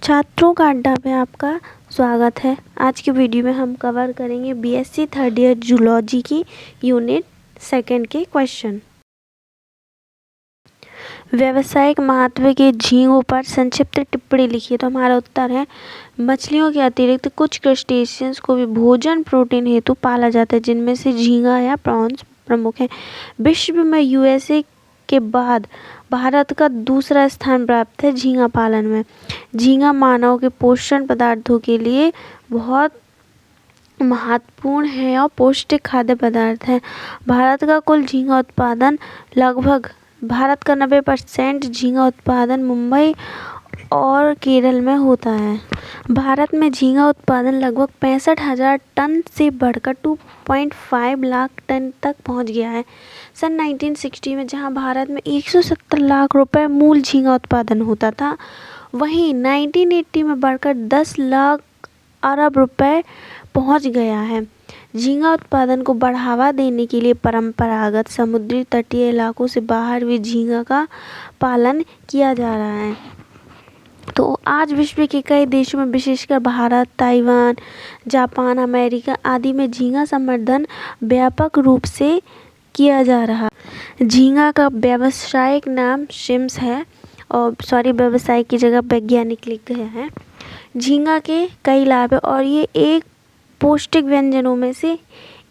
छात्रों का अड्डा में आपका स्वागत है। आज की वीडियो में हम कवर करेंगे बीएससी थर्ड ईयर जूलॉजी की यूनिट 2 के क्वेश्चन। व्यावसायिक महत्व के झींगों पर संक्षिप्त टिप्पणी लिखिए। तो हमारा उत्तर है मछलियों के अतिरिक्त कुछ क्रस्टेशियंस को भी भोजन प्रोटीन हेतु पाला जाता है, जिनमें से झींगा या प्रॉन्स प्रमुख है। विश्व में यूएसए के बाद भारत का दूसरा स्थान प्राप्त है झींगा पालन में। झींगा मानव के पोषण पदार्थों के लिए बहुत महत्वपूर्ण है और पौष्टिक खाद्य पदार्थ है। भारत का कुल झींगा उत्पादन लगभग 90% झींगा उत्पादन मुंबई और केरल में होता है। भारत में झींगा उत्पादन लगभग 65,000 टन से बढ़कर 2.5 लाख टन तक पहुंच गया है। सन 1960 में जहां भारत में 170 लाख रुपए मूल झींगा उत्पादन होता था, वहीं 1980 में बढ़कर 10 लाख अरब रुपए पहुंच गया है। झींगा उत्पादन को बढ़ावा देने के लिए परंपरागत समुद्री तटीय इलाकों से बाहर भी झींगा का पालन किया जा रहा है। तो आज विश्व के कई देशों में, विशेषकर भारत, ताइवान, जापान, अमेरिका आदि में झींगा संवर्धन व्यापक रूप से किया जा रहा। झींगा का व्यावसायिक नाम शिम्स है और व्यावसायिक की जगह वैज्ञानिक लिख गया है। झींगा के कई लाभ है और ये एक पौष्टिक व्यंजनों में से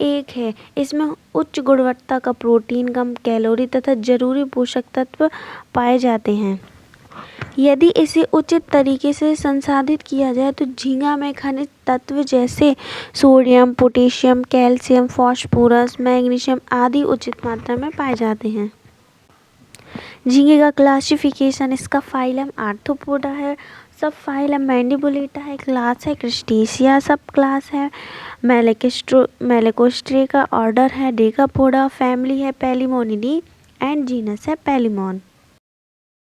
एक है। इसमें उच्च गुणवत्ता का प्रोटीन, कम कैलोरी तथा जरूरी पोषक तत्व पाए जाते हैं। यदि इसे उचित तरीके से संसाधित किया जाए तो झींगा में खनिज तत्व जैसे sodium, potassium, calcium, phosphorus, magnesium आदि उचित मात्रा में पाए जाते हैं। झींगे का क्लासिफिकेशन, इसका फाइलम आर्थ्रोपोडा है, सब फाइलम मैंडिबुलेटा है, क्लास है क्रिस्टेशिया, सब क्लास है मेलेकोस्ट्रे का ऑर्डर है डेकापोडा, फैमिली है पैलिमोनिडी एंड जीनस है पैलिमोन।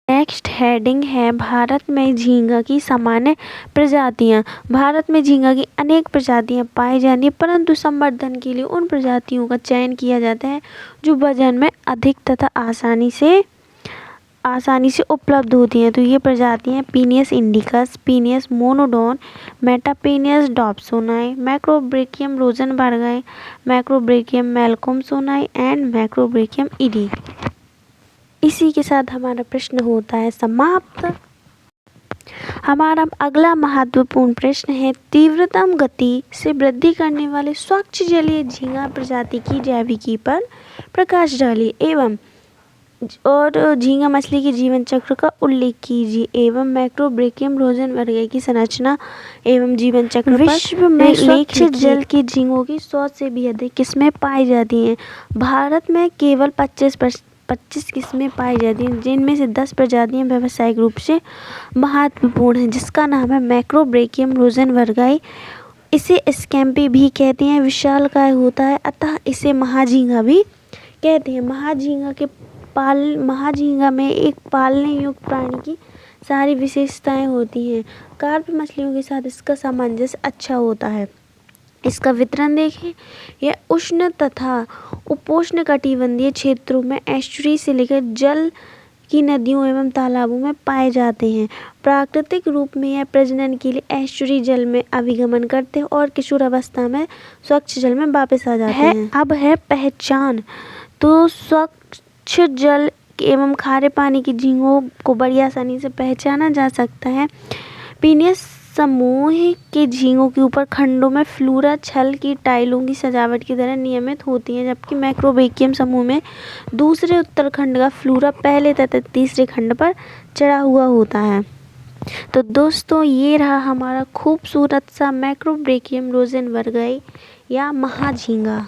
नेक्स्ट हेडिंग है भारत में झींगा की सामान्य प्रजातियां। भारत में झींगा की अनेक प्रजातियां पाई जाती हैं, परंतु संवर्धन के लिए उन प्रजातियों का चयन किया जाता है जो वजन में अधिक तथा आसानी से उपलब्ध होती हैं। तो ये प्रजातियां Phineas indicus, Phineas मोनोडोन, मेटापेनियस डॉप्सोनाई, मैक्रोब्रेकियम रोजनबर्गाई, मैक्रोब्रेकियम मैलकोमसोनाई and मैक्रोब्रेकियम ED. इसी के साथ हमारा प्रश्न होता है समाप्त। हमारा अगला महत्वपूर्ण प्रश्न है तीव्रतम गति से वृद्धि करने वाले स्वच्छ जलीय झींगा प्रजाति की जैविकी पर प्रकाश डालिए और झींगा मछली के जीवन चक्र का उल्लेख कीजिए एवं मैक्रोब्रेकियम रोजनबर्गाई की संरचना एवं जीवन चक्र। विश्व में स्वच्छ जल के झींगों की 100 से भी अधिक किस्में पाई जाती हैं। भारत में केवल 25 किस्में पाई जाती हैं, जिनमें से 10 प्रजातियां व्यावसायिक रूप से महत्वपूर्ण हैं, जिसका नाम है मैक्रोब्रेकियम रोजनबर्गाई। इसे स्कैम्पी भी कहते हैं, विशालकाय होता है, अतः इसे महाझींगा भी कहते हैं। महाझींगा में एक पालने योग्य प्राणी की सारी विशेषताएं होती हैं। कार्प मछलियों के साथ इसका सामंजस्य अच्छा होता है। इसका वितरण देखें, यह उष्ण तथा उपोष्ण कटिबंधीय क्षेत्रों में एस्चुरी से लेकर जल की नदियों एवं तालाबों में पाए जाते हैं। प्राकृतिक रूप में यह प्रजनन के लिए एस्चुरी जल में अभिगमन करते हैं और किशोर अवस्था में स्वच्छ जल में वापस आ जाते हैं। अब है पहचान। तो स्वच्छ जल एवं खारे पानी की झींगों को बड़ी आसानी से पहचाना जा सकता है। पीनियस समूह के झींगों के ऊपर खंडों में फ्लूरा छल की टाइलों की सजावट की तरह नियमित होती हैं, जबकि मैक्रोब्रेकियम समूह में दूसरे उत्तर खंड का फ्लूरा पहले तथा तीसरे खंड पर चढ़ा हुआ होता है। तो दोस्तों, ये रहा हमारा खूबसूरत सा मैक्रोब्रेकियम रोजनबर्गाई या महाझींगा।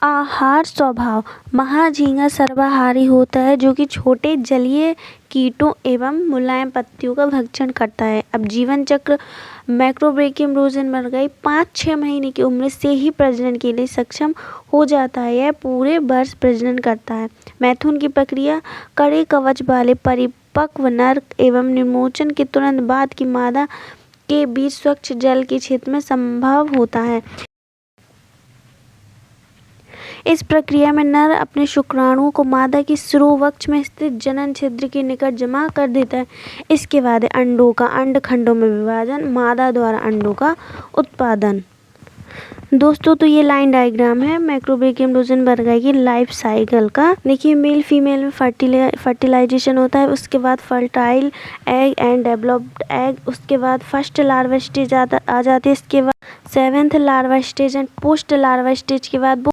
आहार स्वभाव। महाझींगा सर्वाहारी होता है, जो कि छोटे जलीय कीटों एवं मुलायम पत्तियों का भक्षण करता है। अब जीवन चक्र, मैक्रोब्रेकियम रोजनबर्गाई 5-6 महीने की उम्र से ही प्रजनन के लिए सक्षम हो जाता है। यह पूरे वर्ष प्रजनन करता है। मैथुन की प्रक्रिया कड़े कवच वाले परिपक्व नर एवं निमोचन के तुरंत बाद की मादा के बीच स्वच्छ जल के क्षेत्र में संभव होता है। इस प्रक्रिया में नर अपने शुक्राणुओं को मादा की स्रोवक्ष में स्थित जनन छिद्र के निकट जमा कर देता है। इसके बाद अंडों का अंडखंडों में विभाजन, मादा द्वारा अंडों का उत्पादन। दोस्तों तो ये लाइन डायग्राम है मैक्रोब्रेकियम रोज़नबर्गर की लाइफ साइकिल का। देखिए मेल फीमेल में फर्टिलाइजेशन होता है, उसके बाद fertile egg and developed egg, उसके बाद फर्स्ट लार्वा स्टेज आ जाती है, इसके बाद 7th larva stage and post larva stage के बाद